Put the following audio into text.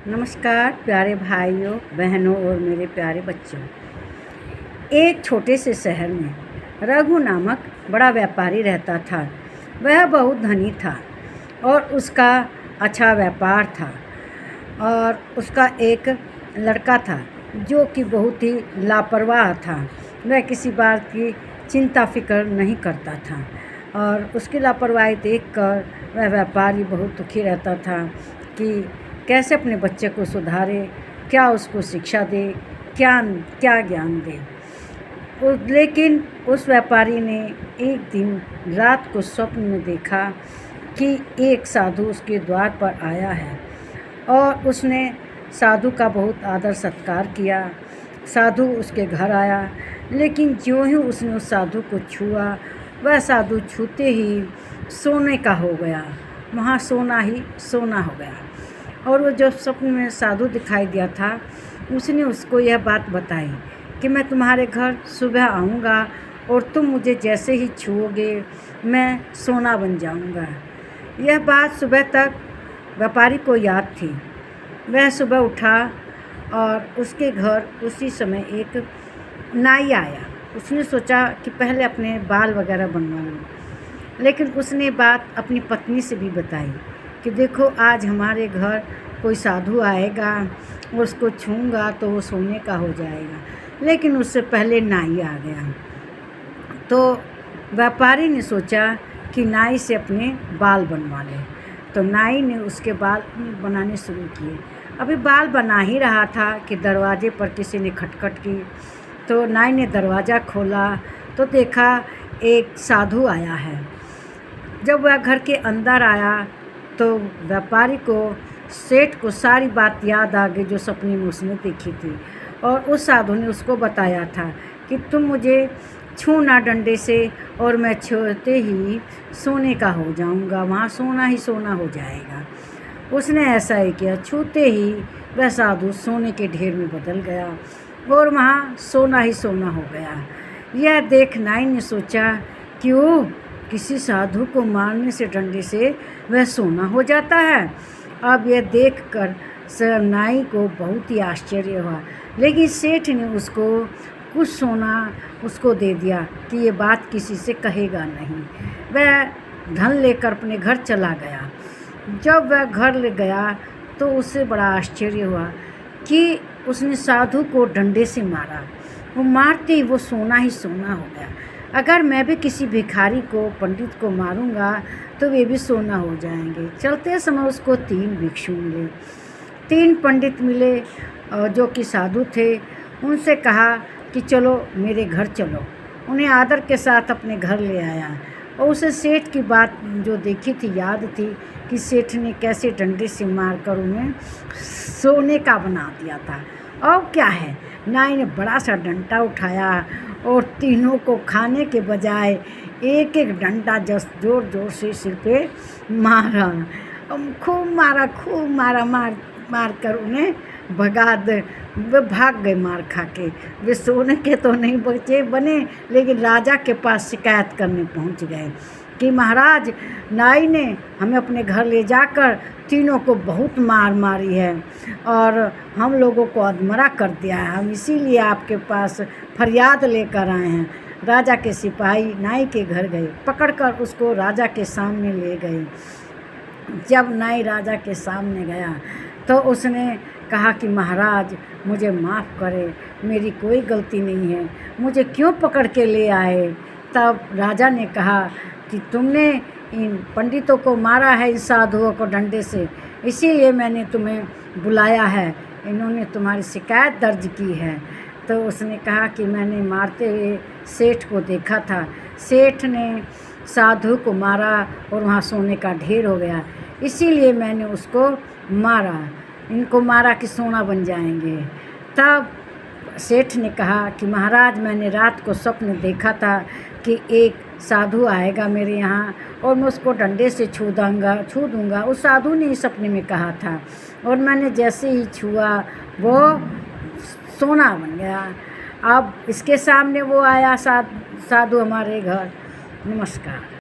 नमस्कार प्यारे भाइयों बहनों और मेरे प्यारे बच्चों। एक छोटे से शहर में रघु नामक बड़ा व्यापारी रहता था। वह बहुत धनी था और उसका अच्छा व्यापार था। और उसका एक लड़का था जो कि बहुत ही लापरवाह था। वह किसी बात की चिंता फिक्र नहीं करता था और उसकी लापरवाही देखकर वह व्यापारी बहुत दुखी रहता था कि कैसे अपने बच्चे को सुधारे, क्या उसको शिक्षा दे, क्या ज्ञान दे। लेकिन उस व्यापारी ने एक दिन रात को स्वप्न में देखा कि एक साधु उसके द्वार पर आया है और उसने साधु का बहुत आदर सत्कार किया। साधु उसके घर आया, लेकिन ज्यों ही उसने उस साधु को छुआ, वह साधु छूते ही सोने का हो गया, वहाँ सोना ही सोना हो गया। और वो जो स्वप्न में साधु दिखाई दिया था, उसने उसको यह बात बताई कि मैं तुम्हारे घर सुबह आऊँगा और तुम मुझे जैसे ही छुओगे मैं सोना बन जाऊँगा। यह बात सुबह तक व्यापारी को याद थी। वह सुबह उठा और उसके घर उसी समय एक नाई आया। उसने सोचा कि पहले अपने बाल वगैरह बनवा लूँ, लेकिन उसने बात अपनी पत्नी से भी बताई कि देखो आज हमारे घर कोई साधु आएगा, उसको छूँगा तो वो सोने का हो जाएगा। लेकिन उससे पहले नाई आ गया। तो व्यापारी ने सोचा कि नाई से अपने बाल बनवा ले। तो नाई ने उसके बाल बनाने शुरू किए। अभी बाल बना ही रहा था कि दरवाजे पर किसी ने खटखट की। तो नाई ने दरवाज़ा खोला तो देखा एक साधु आया है। जब वह घर के अंदर आया तो व्यापारी को सेठ को सारी बात याद आ गई जो सपने में उसने देखी थी। और उस साधु ने उसको बताया था कि तुम मुझे छूना डंडे से और मैं छूते ही सोने का हो जाऊंगा, वहाँ सोना ही सोना हो जाएगा। उसने ऐसा ही किया। छूते ही वह साधु सोने के ढेर में बदल गया और वहाँ सोना ही सोना हो गया। यह देख नाई ने सोचा कि ओह, किसी साधु को मारने से डंडे से वह सोना हो जाता है। अब यह देखकर नाई को बहुत ही आश्चर्य हुआ, लेकिन सेठ ने उसको कुछ सोना उसको दे दिया कि ये बात किसी से कहेगा नहीं। वह धन लेकर अपने घर चला गया। जब वह घर ले गया तो उससे बड़ा आश्चर्य हुआ कि उसने साधु को डंडे से मारा। वो मारते ही वो सोना ही सोना हो गया। अगर मैं भी किसी भिखारी को, पंडित को मारूंगा तो वे भी सोना हो जाएंगे। चलते समय उसको 3 भिक्षु मिले, 3 पंडित मिले जो कि साधु थे। उनसे कहा कि चलो मेरे घर चलो। उन्हें आदर के साथ अपने घर ले आया और उसे सेठ की बात जो देखी थी याद थी कि सेठ ने कैसे डंडे से मारकर उन्हें सोने का बना दिया था। और क्या है, नाई ने बड़ा सा डंडा उठाया और तीनों को खाने के बजाय एक एक डंडा जस्ट जोर जोर से सिर पे मारा। खूब मारा मार कर उन्हें भगा दे। वे भाग गए मार खा के। वे सोने के तो नहीं बचे बने, लेकिन राजा के पास शिकायत करने पहुंच गए कि महाराज, नाई ने हमें अपने घर ले जाकर तीनों को बहुत मार मारी है और हम लोगों को अधमरा कर दिया है। हम इसीलिए आपके पास फरियाद लेकर आए हैं। राजा के सिपाही नाई के घर गए, पकड़कर उसको राजा के सामने ले गए। जब नाई राजा के सामने गया तो उसने कहा कि महाराज, मुझे माफ़ करें, मेरी कोई गलती नहीं है, मुझे क्यों पकड़ के ले आए। तब राजा ने कहा कि तुमने इन पंडितों को मारा है, इन साधुओं को डंडे से, इसीलिए मैंने तुम्हें बुलाया है। इन्होंने तुम्हारी शिकायत दर्ज की है। तो उसने कहा कि मैंने मारते हुए सेठ को देखा था। सेठ ने साधु को मारा और वहाँ सोने का ढेर हो गया, इसीलिए मैंने उसको मारा। इनको मारा कि सोना बन जाएंगे। तब सेठ ने कहा कि महाराज, मैंने रात को स्वप्न देखा था कि एक साधु आएगा मेरे यहाँ और मैं उसको डंडे से छू दूँगा। उस साधु ने ही सपने में कहा था और मैंने जैसे ही छुआ वो सोना बन गया। अब इसके सामने वो आया साधु हमारे घर। नमस्कार।